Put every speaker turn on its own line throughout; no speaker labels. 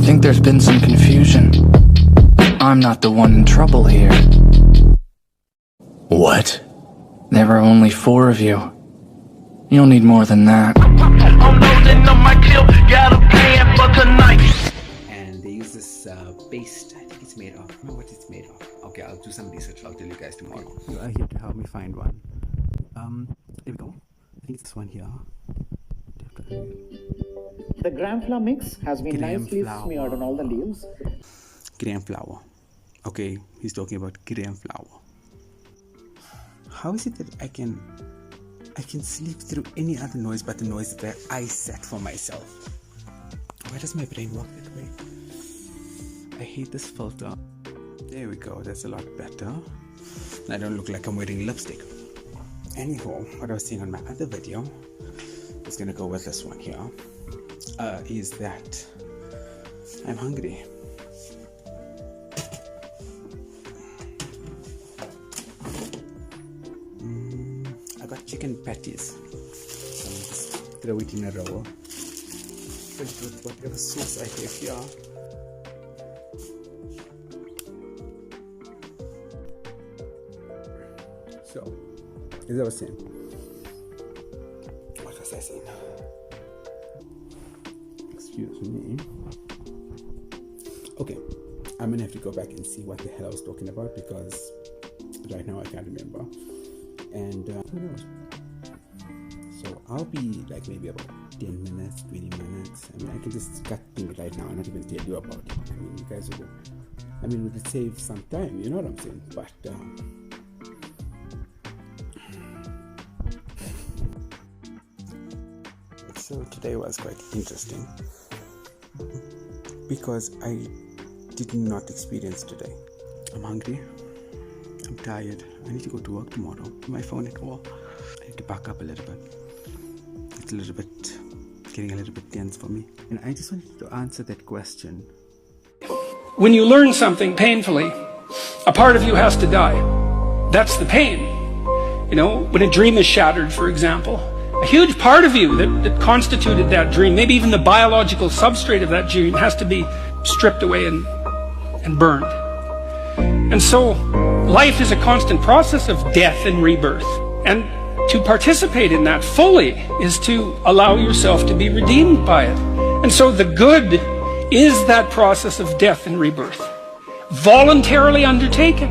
think there's been some confusion. I'm not the one in trouble here.
What?
There are only 4 of you. You'll need more than that.
And they use this paste. I think it's made of. I don't know what it's made of. Okay, I'll do some research. I'll tell you guys tomorrow. You are here to help me find one. There we go. I think it's this one here.
The gram flour mix has been nicely smeared on all the leaves.
Gram flour. Okay, he's talking about gram flour. How is it that I can sleep through any other noise but the noise that I set for myself? Why does my brain work that way? I hate this filter. There we go, that's a lot better. I don't look like I'm wearing lipstick. Anyhow, what I was saying on my other video is gonna go with this one here. Is that I'm hungry. I got chicken patties. So I'll just throw it in a roll. Fill it with whatever sauce I have here. So, as I was saying, what was I saying? Excuse me. Okay, I'm gonna have to go back and see what the hell I was talking about because right now I can't remember. And who knows? So I'll be like maybe about 10 minutes, 20 minutes. I mean, I can just cut things right now and not even tell you about it. I mean, you guys would, we would save some time, you know what I'm saying? But so today was quite interesting because I did not experience today. I'm hungry. I'm tired. I need to go to work tomorrow. My phone at all. I need to back up a little bit. It's getting a little bit tense for me. And I just wanted to answer that question.
When you learn something painfully, a part of you has to die. That's the pain. You know, when a dream is shattered, for example, a huge part of you that constituted that dream, maybe even the biological substrate of that dream, has to be stripped away and burned. And so life is a constant process of death and rebirth. And to participate in that fully is to allow yourself to be redeemed by it. And so the good is that process of death and rebirth, voluntarily undertaken.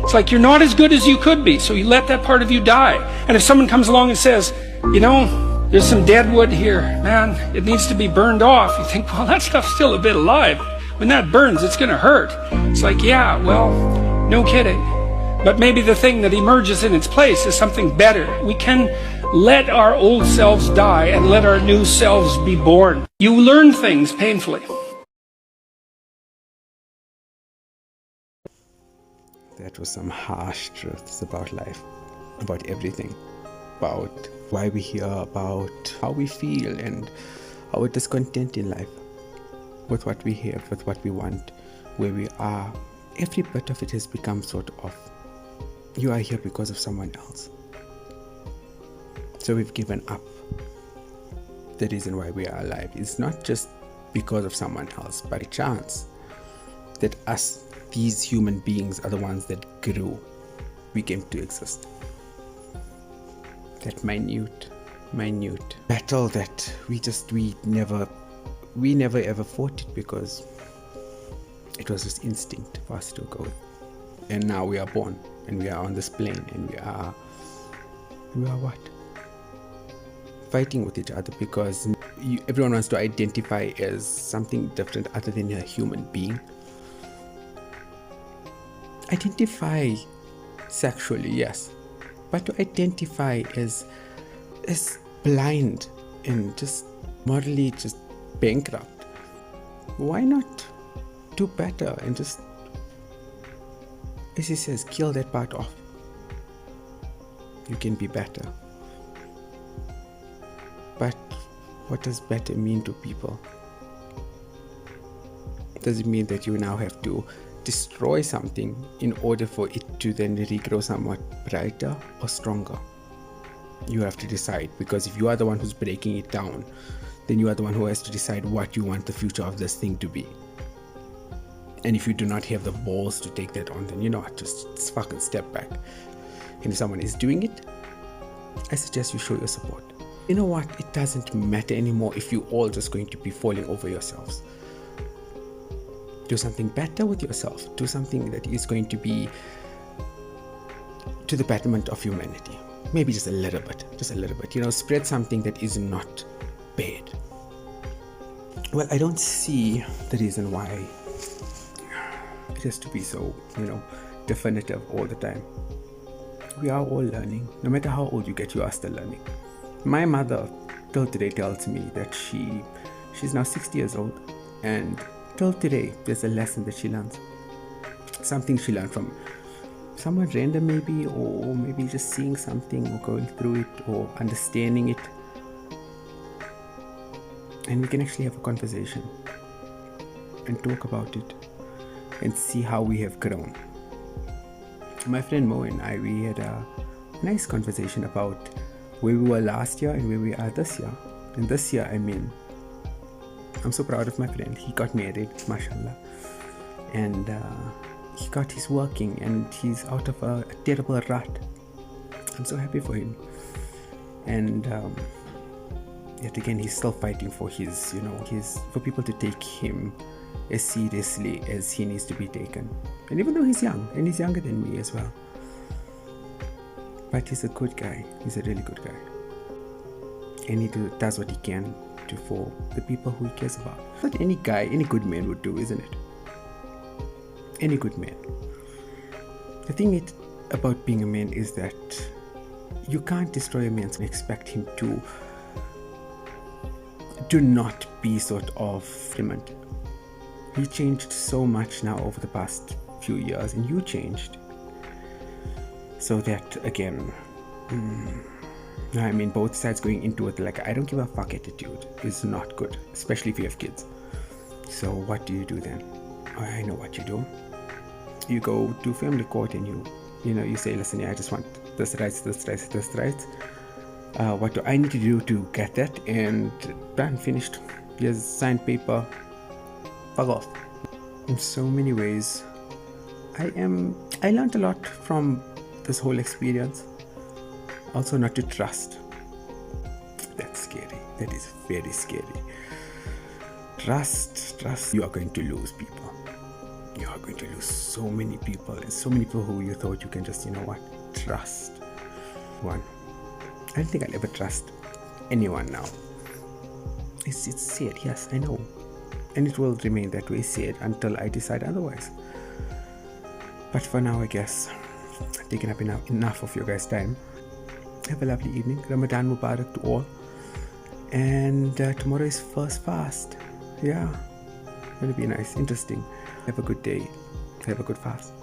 It's like you're not as good as you could be, so you let that part of you die. And if someone comes along and says, you know, there's some dead wood here, man, it needs to be burned off, you think, well, that stuff's still a bit alive. When that burns, it's gonna hurt. It's like, yeah, well, no kidding. But maybe the thing that emerges in its place is something better. We can let our old selves die and let our new selves be born. You learn things painfully.
That was some harsh truths about life, about everything, about why we're here, about how we feel and our discontent in life, with what we have, with what we want, where we are. Every bit of it has become sort of, you are here because of someone else. So we've given up the reason why we are alive. It's not just because of someone else, by chance, that us, these human beings, are the ones that grew. We came to exist. That minute battle that we never ever fought it because it was just instinct for us to go. And now we are born and we are on this plane and we are what? Fighting with each other because everyone wants to identify as something different other than a human being. Identify sexually, yes, but to identify as blind and just morally just bankrupt, why not do better and just, as he says, kill that part off? You can be better. But what does better mean to people? Does it mean that you now have to destroy something in order for it to then regrow somewhat brighter or stronger? You have to decide, because if you are the one who's breaking it down, then you are the one who has to decide what you want the future of this thing to be. And if you do not have the balls to take that on, then you know what, just fucking step back. And if someone is doing it, I suggest you show your support. You know what, it doesn't matter anymore if you're all just going to be falling over yourselves. Do something better with yourself. Do something that is going to be to the betterment of humanity. Maybe just a little bit, you know, spread something that is not bad. Well, I don't see the reason why it has to be so, you know, definitive all the time. We are all learning. No matter how old you get, you are still learning. My mother till today tells me that she's now 60 years old, and till today there's a lesson that she learns. Something she learned from someone random maybe, or maybe just seeing something or going through it or understanding it. And we can actually have a conversation and talk about it and see how we have grown. My friend Mo and I, we had a nice conversation about where we were last year and where we are this year. And this year, I mean, I'm so proud of my friend. He got married, mashallah. And he got his working and he's out of a terrible rut. I'm so happy for him. And yet again, he's still fighting for his, you know, for people to take him as seriously as he needs to be taken. And even though he's young, and he's younger than me as well, but he's a good guy. He's a really good guy, and he does what he can do for the people who he cares about. That any guy, any good man would do, isn't it? Any good man. The thing about being a man is that you can't destroy a man and expect him to do not be sort of flippant. He changed so much now over the past few years, and you changed. So that, again, I mean, both sides going into it like, I don't give a fuck attitude is not good, especially if you have kids. So what do you do then? I know what you do. You go to family court and you say, listen, yeah, I just want this rights. What do I need to do to get that? And done, finished. Here's signed paper. Fuck off. In so many ways, I learned a lot from this whole experience. Also, not to trust. That's scary. That is very scary. Trust. You are going to lose people. You are going to lose so many people, and so many people who you thought you can just, you know what, trust. One, I don't think I'll ever trust anyone now. It's sad, yes, I know. And it will remain that way, sad, until I decide otherwise. But for now, I guess I've taken up enough of your guys' time. Have a lovely evening. Ramadan Mubarak to all. And tomorrow is first fast. Yeah, going to be nice, interesting. Have a good day. Have a good fast.